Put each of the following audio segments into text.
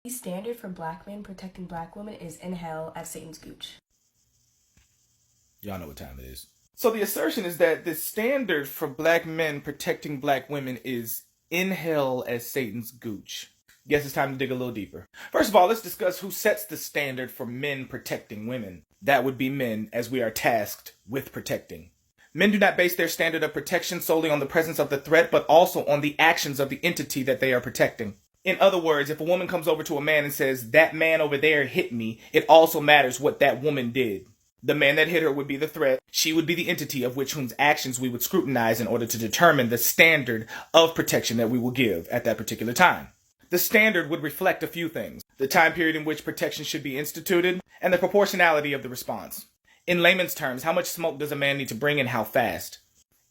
The standard for black men protecting black women is in hell at Satan's gooch. Y'all know what time it is. So the assertion is that the standard for black men protecting black women is in hell as Satan's gooch. Guess it's time to dig a little deeper. First of all, let's discuss who sets the standard for men protecting women. That would be men, as we are tasked with protecting. Men do not base their standard of protection solely on the presence of the threat, but also on the actions of the entity that they are protecting. In other words, if a woman comes over to a man and says, "That man over there hit me," it also matters what that woman did. The man that hit her would be the threat. She would be the entity of whose actions we would scrutinize in order to determine the standard of protection that we will give at that particular time. The standard would reflect a few things: the time period in which protection should be instituted, and the proportionality of the response. In layman's terms, how much smoke does a man need to bring and how fast?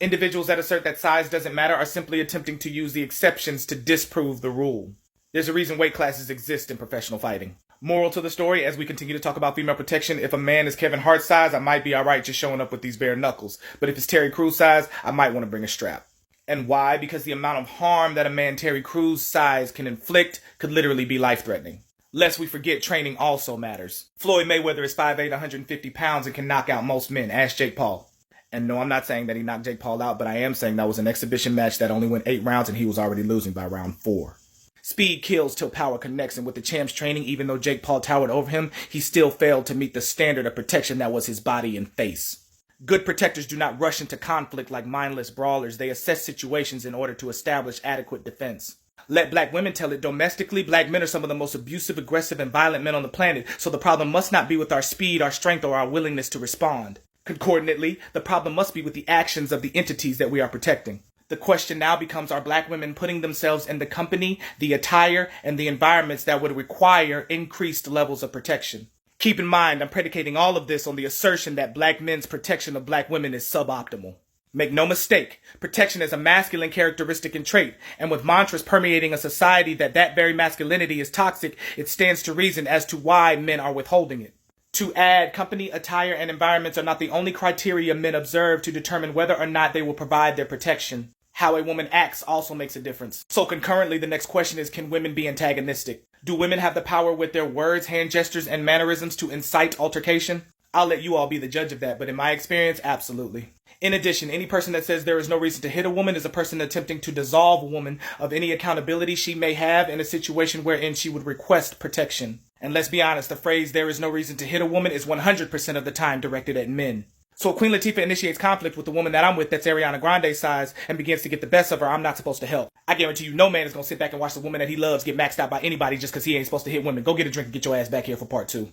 Individuals that assert that size doesn't matter are simply attempting to use the exceptions to disprove the rule. There's a reason weight classes exist in professional fighting. Moral to the story, as we continue to talk about female protection, if a man is Kevin Hart's size, I might be alright just showing up with these bare knuckles. But if it's Terry Crews size, I might want to bring a strap. And why? Because the amount of harm that a man Terry Crews size can inflict could literally be life-threatening. Lest we forget, training also matters. Floyd Mayweather is 5'8", 150 pounds and can knock out most men. Ask Jake Paul. And no, I'm not saying that he knocked Jake Paul out, but I am saying that was an exhibition match that only went 8 rounds and he was already losing by round 4. Speed kills till power connects, and with the champ's training, even though Jake Paul towered over him, he still failed to meet the standard of protection that was his body and face. Good protectors do not rush into conflict like mindless brawlers. They assess situations in order to establish adequate defense. Let black women tell it, domestically, black men are some of the most abusive, aggressive, and violent men on the planet, so the problem must not be with our speed, our strength, or our willingness to respond. Concordantly, the problem must be with the actions of the entities that we are protecting. The question now becomes, are black women putting themselves in the company, the attire, and the environments that would require increased levels of protection? Keep in mind, I'm predicating all of this on the assertion that black men's protection of black women is suboptimal. Make no mistake, protection is a masculine characteristic and trait, and with mantras permeating a society that very masculinity is toxic, it stands to reason as to why men are withholding it. To add, company, attire, and environments are not the only criteria men observe to determine whether or not they will provide their protection. How a woman acts also makes a difference. So concurrently, the next question is, can women be antagonistic? Do women have the power with their words, hand gestures, and mannerisms to incite altercation? I'll let you all be the judge of that, but in my experience, absolutely. In addition, any person that says there is no reason to hit a woman is a person attempting to dissolve a woman of any accountability she may have in a situation wherein she would request protection. And let's be honest, the phrase "there is no reason to hit a woman" is 100% of the time directed at men. So if Queen Latifah initiates conflict with the woman that I'm with that's Ariana Grande's size and begins to get the best of her, I'm not supposed to help. I guarantee you no man is going to sit back and watch the woman that he loves get maxed out by anybody just because he ain't supposed to hit women. Go get a drink and get your ass back here for part 2.